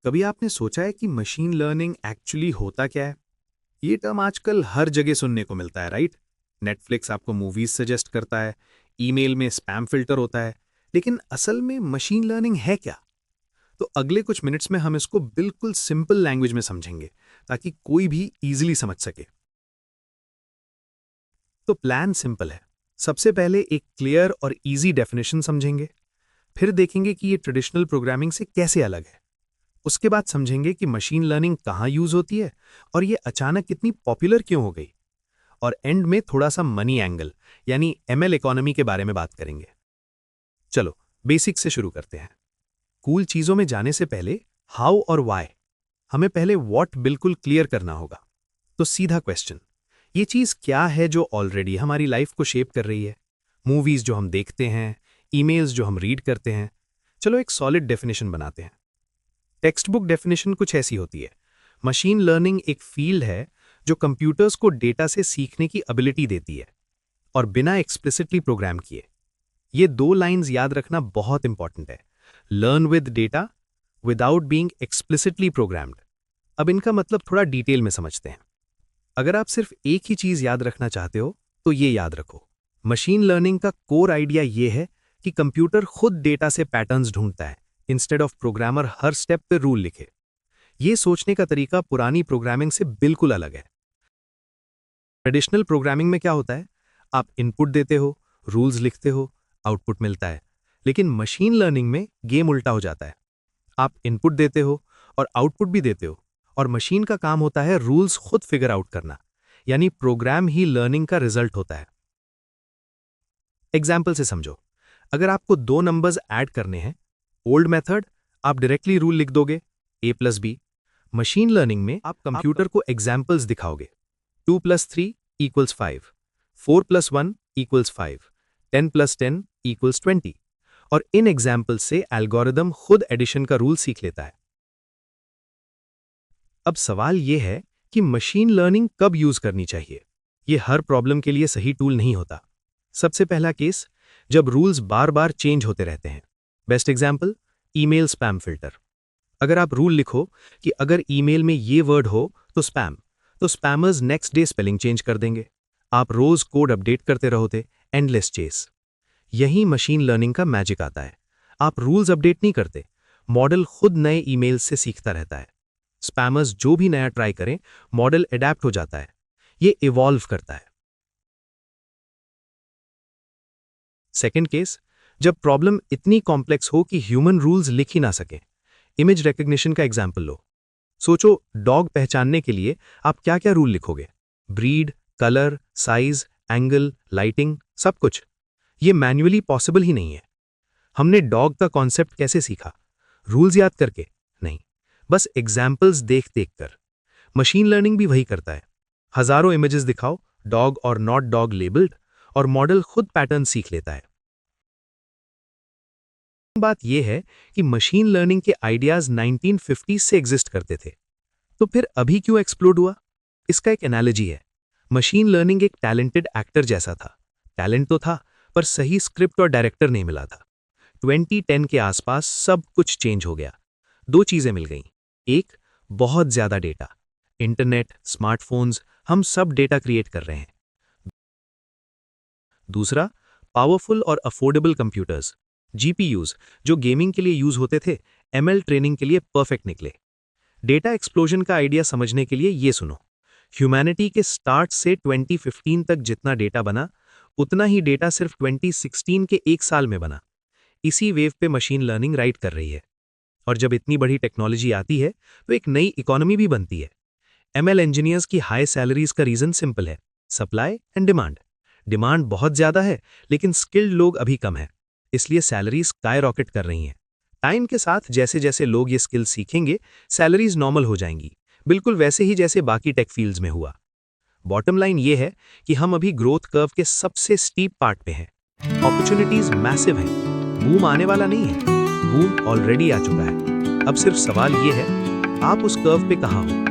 कभी आपने सोचा है कि मशीन लर्निंग एक्चुअली होता क्या है? ये टर्म आजकल हर जगह सुनने को मिलता है, राइट? नेटफ्लिक्स आपको मूवीज सजेस्ट करता है, ईमेल में स्पैम फिल्टर होता है, लेकिन असल में मशीन लर्निंग है क्या? तो अगले कुछ मिनट्स में हम इसको बिल्कुल सिंपल लैंग्वेज में समझेंगे, ताकि कोई भी इजीली समझ सके। तो प्लान सिंपल है। सबसे पहले एक क्लियर और इजी डेफिनेशन समझेंगे, फिर देखेंगे कि ये ट्रेडिशनल प्रोग्रामिंग से कैसे अलग है। उसके बाद समझेंगे कि मशीन लर्निंग कहाँ यूज होती है और ये अचानक इतनी पॉपुलर क्यों हो गई। और एंड में थोड़ा सा मनी एंगल यानी एमएल इकोनॉमी के बारे में बात करेंगे। चलो बेसिक से शुरू करते हैं। कूल चीजों में जाने से पहले हाउ और वाई, हमें पहले व्हाट बिल्कुल क्लियर करना होगा। तो सीधा क्वेश्चन, ये चीज क्या है जो ऑलरेडी हमारी लाइफ को शेप कर रही है? मूवीज जो हम देखते हैं, ईमेल्स जो हम रीड करते हैं। चलो एक सॉलिड डेफिनेशन बनाते हैं। टेक्स्ट बुक डेफिनेशन कुछ ऐसी होती है। मशीन लर्निंग एक फील्ड है जो कंप्यूटर्स को डेटा से सीखने की एबिलिटी देती है और बिना एक्सप्लिसिटली प्रोग्राम किए। ये दो लाइंस याद रखना बहुत इंपॉर्टेंट है। Learn with data without being explicitly programmed. अब इनका मतलब थोड़ा डिटेल में समझते हैं। अगर आप सिर्फ एक ही चीज याद रखना चाहते हो तो ये याद रखो, मशीन लर्निंग का कोर आइडिया ये है कि कंप्यूटर खुद डेटा से पैटर्न्स ढूंढता है, instead of programmer her step पे रूल लिखे। ये सोचने का तरीका पुरानी प्रोग्रामिंग से बिल्कुल अलग है। ट्रेडिशनल प्रोग्रामिंग में क्या होता है, आप इनपुट देते हो, रूल्स लिखते हो, आउटपुट मिलता है। लेकिन मशीन लर्निंग में गेम उल्टा हो जाता है। आप इनपुट देते हो और आउटपुट भी देते हो, और मशीन का काम होता है रूल्स खुद फिगर आउट करना, यानी प्रोग्राम ही लर्निंग का रिजल्ट होता है। एग्जाम्पल से समझो, अगर आपको दो नंबर्स ऐड करने हैं, ओल्ड मेथड आप डायरेक्टली रूल लिख दोगे a+b। मशीन लर्निंग में आप कंप्यूटर को एग्जाम्पल्स दिखाओगे। 2+3 = 5, 4+1 = 5, 10+10 = 20, और इन एग्जाम्पल से एल्गोरिदम खुद एडिशन का रूल सीख लेता है। अब सवाल यह है कि मशीन लर्निंग कब यूज करनी चाहिए। यह हर प्रॉब्लम के लिए सही टूल नहीं होता। सबसे पहला केस, जब रूल्स बार बार चेंज होते रहते हैं। Best example, email spam filter. अगर आप रूल लिखो कि अगर ईमेल में ये वर्ड हो तो स्पैम, तो spammers next day spelling change कर देंगे। आप रोज कोड अपडेट करते रहोगे, एंडलेस चेस। यही मशीन लर्निंग का मैजिक आता है। आप रूल्स अपडेट नहीं करते, मॉडल खुद नए ईमेल से सीखता रहता है। स्पैमर्स जो भी नया ट्राई करें, मॉडल अडेप्ट हो जाता है। ये इवॉल्व करता है। सेकेंड केस, जब प्रॉब्लम इतनी कॉम्प्लेक्स हो कि ह्यूमन रूल्स लिख ही ना सके। इमेज रिकग्निशन का एग्जाम्पल लो। सोचो, डॉग पहचानने के लिए आप क्या क्या रूल लिखोगे? Breed, colour, size, angle, lighting, सब कुछ। ये मैन्युअली पॉसिबल ही नहीं है। हमने डॉग का कॉन्सेप्ट कैसे सीखा? रूल्स याद करके नहीं, बस एग्जाम्पल्स देख देख कर। मशीन लर्निंग भी वही करता है। हजारों इमेजेस दिखाओ, डॉग और नॉट डॉग लेबल्ड, और मॉडल खुद पैटर्न सीख लेता है। बात यह है कि मशीन लर्निंग के आइडियाज 1950 से एग्जिस्ट करते थे, तो फिर अभी क्यों एक्सप्लोड हुआ? इसका एक एनालॉजी है। मशीन लर्निंग एक टैलेंटेड एक्टर जैसा था। टैलेंट तो था, पर सही स्क्रिप्ट और डायरेक्टर नहीं मिला था। 2010 के आसपास सब कुछ चेंज हो गया। दो चीजें मिल गईं। एक, बहुत ज्यादा डेटा। इंटरनेट, स्मार्टफोन्स, हम सब डेटा क्रिएट कर रहे हैं। दूसरा, पावरफुल और अफोर्डेबल कंप्यूटर्स, जीपीयूज, जो गेमिंग के लिए यूज होते थे, एमएल ट्रेनिंग के लिए परफेक्ट निकले। डेटा एक्सप्लोजन का आइडिया समझने के लिए ये सुनो। ह्यूमैनिटी के स्टार्ट से 2015 तक जितना डेटा बना, उतना ही डेटा सिर्फ 2016 के एक साल में बना। इसी वेव पे मशीन लर्निंग राइड कर रही है। और जब इतनी बड़ी टेक्नोलॉजी आती है तो एक नई इकोनॉमी भी बनती है। एमएल इंजीनियर्स की हाई सैलरीज का रीजन सिंपल है, सप्लाई एंड डिमांड। डिमांड बहुत ज्यादा है, लेकिन स्किल्ड लोग अभी कम है, इसलिए सैलरीज स्काई रॉकेट कर रही हैं। टाइम के साथ जैसे जैसे लोग ये स्किल सीखेंगे, सैलरीज नॉर्मल हो जाएंगी, बिल्कुल वैसे ही जैसे बाकी टेक फील्ड्स में हुआ। बॉटम लाइन ये है कि हम अभी ग्रोथ कर्व के सबसे स्टीप पार्ट पे हैं। अपॉर्चुनिटीज मैसिव हैं। बूम आने वाला नहीं है, बूम ऑलरेडी आ चुका है। अब सिर्फ सवाल ये है, आप उस कर्व पे कहाँ हो?